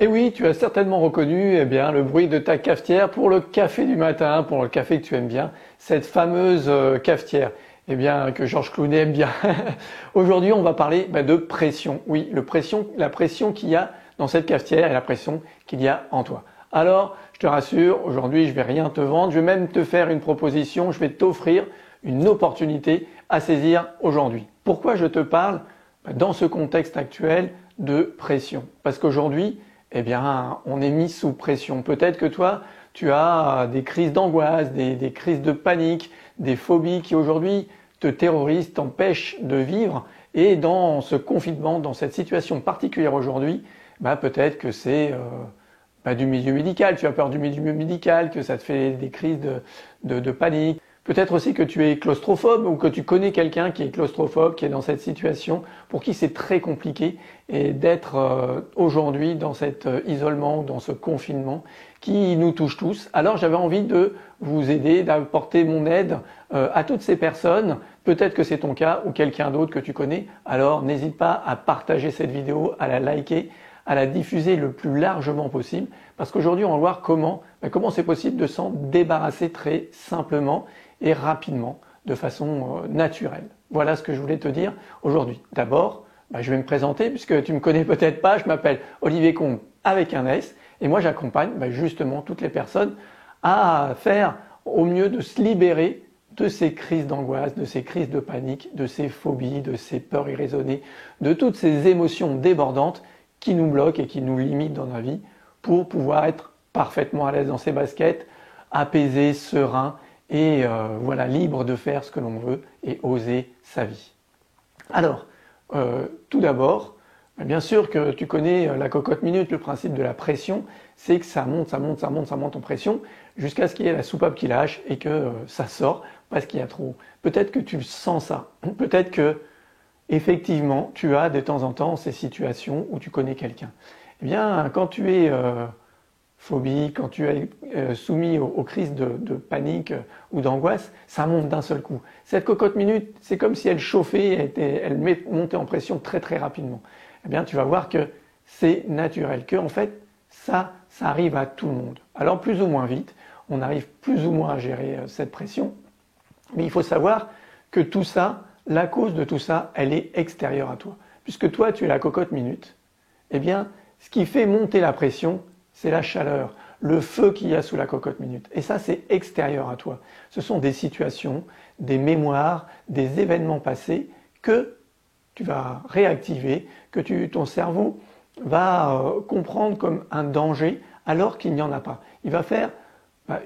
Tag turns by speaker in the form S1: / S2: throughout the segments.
S1: Et oui, tu as certainement reconnu le bruit de ta cafetière pour le café du matin, pour le café que tu aimes bien, cette fameuse cafetière que Georges Clooney aime bien. Aujourd'hui, on va parler de pression. Oui, la pression qu'il y a dans cette cafetière et la pression qu'il y a en toi. Alors, je te rassure, aujourd'hui, je vais rien te vendre, je vais même te faire une proposition, je vais t'offrir une opportunité à saisir aujourd'hui. Pourquoi je te parle dans ce contexte actuel de pression? Parce qu'aujourd'hui, on est mis sous pression. Peut-être que toi, tu as des crises d'angoisse, des crises de panique, des phobies qui aujourd'hui te terrorisent, t'empêchent de vivre. Et dans ce confinement, dans cette situation particulière aujourd'hui, peut-être que c'est du milieu médical. Tu as peur du milieu médical, que ça te fait des crises de panique. Peut-être aussi que tu es claustrophobe ou que tu connais quelqu'un qui est claustrophobe, qui est dans cette situation, pour qui c'est très compliqué et d'être aujourd'hui dans cet isolement, dans ce confinement qui nous touche tous. Alors j'avais envie de vous aider, d'apporter mon aide à toutes ces personnes. Peut-être que c'est ton cas ou quelqu'un d'autre que tu connais. Alors n'hésite pas à partager cette vidéo, à la liker, à la diffuser le plus largement possible. Parce qu'aujourd'hui, on va voir comment c'est possible de s'en débarrasser très simplement et rapidement, de façon naturelle. Voilà ce que je voulais te dire aujourd'hui. D'abord, je vais me présenter puisque tu me connais peut-être pas. Je m'appelle Olivier Combe avec un S et moi j'accompagne justement toutes les personnes à faire au mieux de se libérer de ces crises d'angoisse, de ces crises de panique, de ces phobies, de ces peurs irraisonnées, de toutes ces émotions débordantes qui nous bloquent et qui nous limitent dans la vie pour pouvoir être parfaitement à l'aise dans ses baskets, apaisé, serein et libre de faire ce que l'on veut et oser sa vie. Alors, tout d'abord, bien sûr que tu connais la cocotte minute, le principe de la pression, c'est que ça monte en pression jusqu'à ce qu'il y ait la soupape qui lâche et que ça sort parce qu'il y a trop. Peut-être que tu sens ça, peut-être que effectivement tu as de temps en temps ces situations où tu connais quelqu'un. Quand tu es phobie, quand tu es soumis aux crises de panique ou d'angoisse, ça monte d'un seul coup. Cette cocotte minute, c'est comme si elle chauffait, elle montait en pression très très rapidement. Tu vas voir que c'est naturel, que en fait ça arrive à tout le monde. Alors plus ou moins vite, on arrive plus ou moins à gérer cette pression, mais il faut savoir que tout ça, la cause de tout ça, elle est extérieure à toi. Puisque toi, tu es la cocotte minute, ce qui fait monter la pression, c'est la chaleur, le feu qu'il y a sous la cocotte minute. Et ça, c'est extérieur à toi. Ce sont des situations, des mémoires, des événements passés que tu vas réactiver, que ton cerveau va comprendre comme un danger alors qu'il n'y en a pas. Il va faire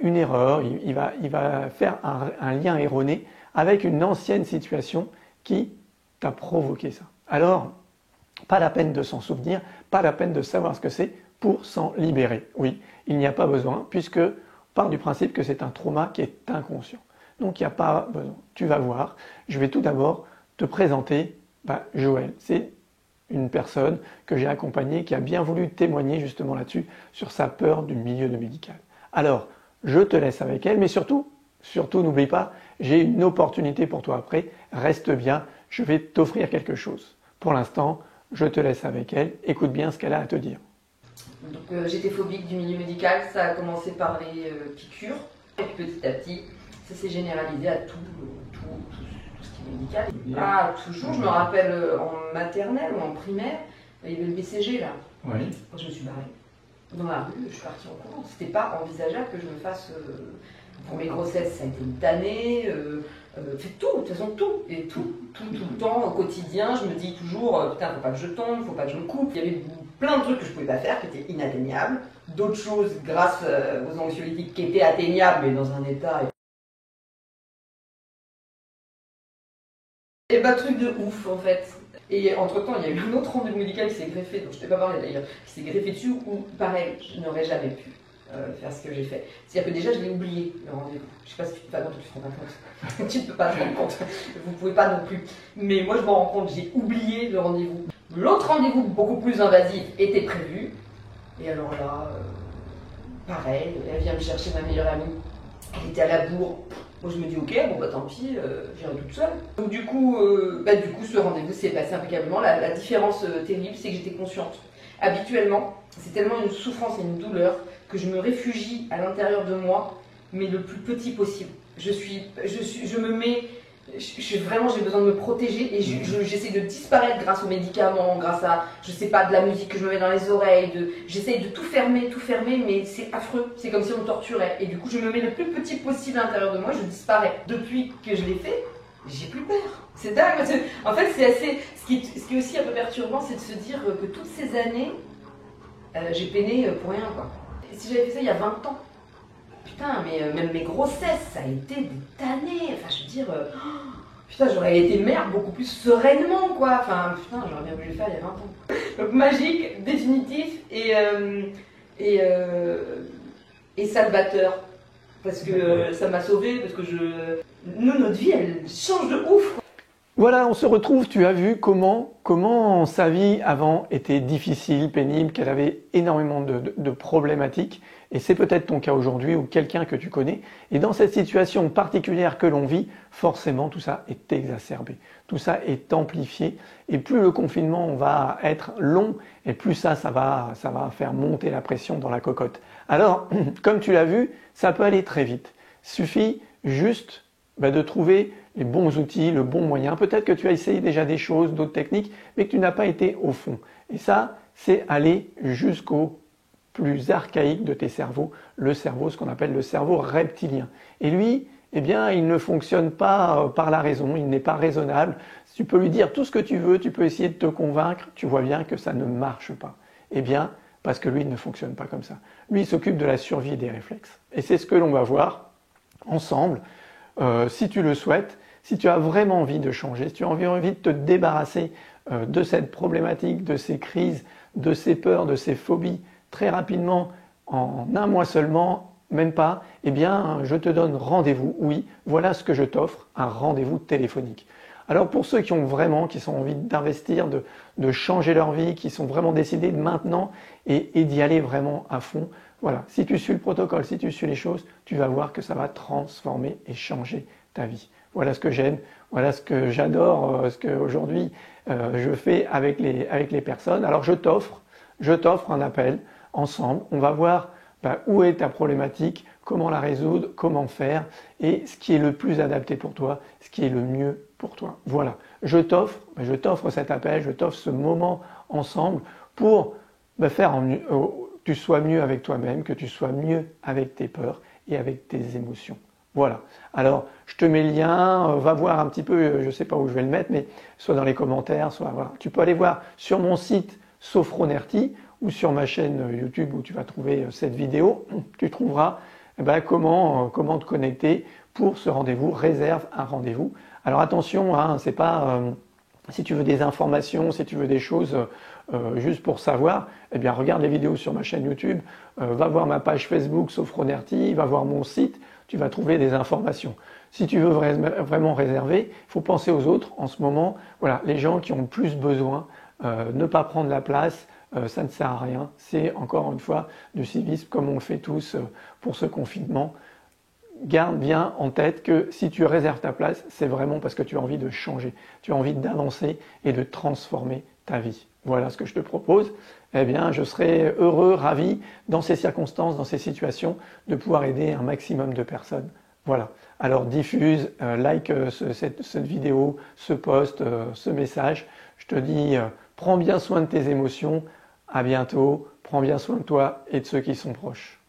S1: une erreur, il va faire un lien erroné avec une ancienne situation qui t'a provoqué ça. Alors, pas la peine de s'en souvenir, pas la peine de savoir ce que c'est pour s'en libérer. Oui, il n'y a pas besoin puisque on part du principe que c'est un trauma qui est inconscient. Donc il n'y a pas besoin. Tu vas voir, je vais tout d'abord te présenter Joël. C'est une personne que j'ai accompagnée qui a bien voulu témoigner justement là-dessus, sur sa peur du milieu médical. Alors, je te laisse avec elle, mais surtout, n'oublie pas, j'ai une opportunité pour toi après. Reste bien, je vais t'offrir quelque chose. Pour l'instant, je te laisse avec elle. Écoute bien ce qu'elle a à te dire.
S2: Donc j'étais phobique du milieu médical, ça a commencé par les piqûres, et puis petit à petit, ça s'est généralisé à tout ce qui est médical. Ah, toujours, je me rappelle en maternelle ou en primaire, il y avait le BCG là.
S1: Oui.
S2: Quand je me suis barrée dans la rue, je suis partie en courant. C'était pas envisageable que je me fasse. Pour mes grossesses, ça a été une tannée. Fait tout, de toute façon tout le temps, au quotidien, je me dis toujours, putain, faut pas que je tombe, faut pas que je me coupe. Il y avait plein de trucs que je pouvais pas faire, qui étaient inatteignables. D'autres choses, grâce aux anxiolytiques, qui étaient atteignables, mais dans un état... Et truc de ouf, en fait. Et entre-temps, il y a eu un autre rendez-vous médical qui s'est greffé, dont je t'ai pas parlé d'ailleurs, qui s'est greffé dessus, où, pareil, je n'aurais jamais pu faire ce que j'ai fait. C'est-à-dire que déjà, je l'ai oublié, le rendez-vous. Je sais pas si tu te rends compte, tu te rends pas compte. Tu ne peux pas te rendre compte. Vous ne pouvez pas non plus. Mais moi, je m'en rends compte, j'ai oublié le rendez-vous. L'autre rendez-vous, beaucoup plus invasif, était prévu. Et alors là, pareil, elle vient me chercher ma meilleure amie. Elle était à la bourre. Moi, je me dis, ok, bon, tant pis, j'irai toute seule. Donc, du coup, ce rendez-vous s'est passé impeccablement. La différence terrible, c'est que j'étais consciente. Habituellement, c'est tellement une souffrance et une douleur que je me réfugie à l'intérieur de moi, mais le plus petit possible. Je me mets, vraiment, j'ai besoin de me protéger et j'essaie de disparaître grâce aux médicaments, grâce à, je sais pas, de la musique que je me mets dans les oreilles, j'essaie de tout fermer, mais c'est affreux, c'est comme si on me torturait. Et du coup, je me mets le plus petit possible à l'intérieur de moi, je disparais. Depuis que je l'ai fait, j'ai plus peur. C'est dingue, parce que, en fait, c'est assez. Ce qui est aussi un peu perturbant, c'est de se dire que toutes ces années, j'ai peiné pour rien, quoi. Et si j'avais fait ça il y a 20 ans, putain, mais même mes grossesses, ça a été des années. Enfin, je veux dire, putain, j'aurais été mère beaucoup plus sereinement, quoi. Enfin, putain, j'aurais bien voulu le faire il y a 20 ans. Donc, magique, définitif et salvateur. Parce que ça m'a sauvée, parce que nous, notre vie, elle change de ouf.
S1: Voilà, on se retrouve, tu as vu comment sa vie avant était difficile, pénible, qu'elle avait énormément de problématiques. Et c'est peut-être ton cas aujourd'hui ou quelqu'un que tu connais. Et dans cette situation particulière que l'on vit, forcément tout ça est exacerbé. Tout ça est amplifié. Et plus le confinement va être long, et plus ça va faire monter la pression dans la cocotte. Alors, comme tu l'as vu, ça peut aller très vite. Il suffit juste de trouver les bons outils, le bon moyen. Peut-être que tu as essayé déjà des choses, d'autres techniques, mais que tu n'as pas été au fond. Et ça, c'est aller jusqu'au plus archaïque de tes cerveaux, le cerveau, ce qu'on appelle le cerveau reptilien. Et lui, eh bien, il ne fonctionne pas par la raison, il n'est pas raisonnable. Tu peux lui dire tout ce que tu veux, tu peux essayer de te convaincre, tu vois bien que ça ne marche pas. Eh bien, parce que lui, il ne fonctionne pas comme ça. Lui, il s'occupe de la survie et des réflexes. Et c'est ce que l'on va voir ensemble. Si tu le souhaites, si tu as vraiment envie de changer, si tu as envie de te débarrasser de cette problématique, de ces crises, de ces peurs, de ces phobies, très rapidement, en un mois seulement, même pas, eh bien, je te donne rendez-vous. Oui, voilà ce que je t'offre, un rendez-vous téléphonique. Alors pour ceux qui ont vraiment, qui ont envie d'investir, de changer leur vie, qui sont vraiment décidés de maintenant et d'y aller vraiment à fond, voilà, si tu suis le protocole, si tu suis les choses, tu vas voir que ça va transformer et changer ta vie. Voilà ce que j'aime, voilà ce que j'adore, ce qu'aujourd'hui je fais avec les personnes. Alors je t'offre un appel ensemble, on va voir où est ta problématique, comment la résoudre, comment faire et ce qui est le plus adapté pour toi, ce qui est le mieux pour toi. Voilà, je t'offre cet appel, je t'offre ce moment ensemble pour faire que tu sois mieux avec toi-même, que tu sois mieux avec tes peurs et avec tes émotions. Voilà. Alors, je te mets le lien, va voir un petit peu, je ne sais pas où je vais le mettre, mais soit dans les commentaires, soit voilà. Tu peux aller voir sur mon site Sophronerty ou sur ma chaîne YouTube où tu vas trouver cette vidéo. Tu trouveras comment te connecter pour ce rendez-vous. Réserve un rendez-vous. Alors attention, hein, c'est pas si tu veux des informations, si tu veux des choses juste pour savoir, eh bien regarde les vidéos sur ma chaîne YouTube, va voir ma page Facebook Sophronerty, va voir mon site, tu vas trouver des informations. Si tu veux vraiment réserver, il faut penser aux autres en ce moment. Voilà, les gens qui ont le plus besoin, ne pas prendre la place, ça ne sert à rien. C'est encore une fois du civisme comme on le fait tous pour ce confinement. Garde bien en tête que si tu réserves ta place, c'est vraiment parce que tu as envie de changer, tu as envie d'avancer et de transformer ta vie. Voilà ce que je te propose. Eh bien, je serai heureux, ravi, dans ces circonstances, dans ces situations, de pouvoir aider un maximum de personnes. Voilà. Alors diffuse, like cette vidéo, ce post, ce message. Je te dis, prends bien soin de tes émotions. À bientôt. Prends bien soin de toi et de ceux qui sont proches.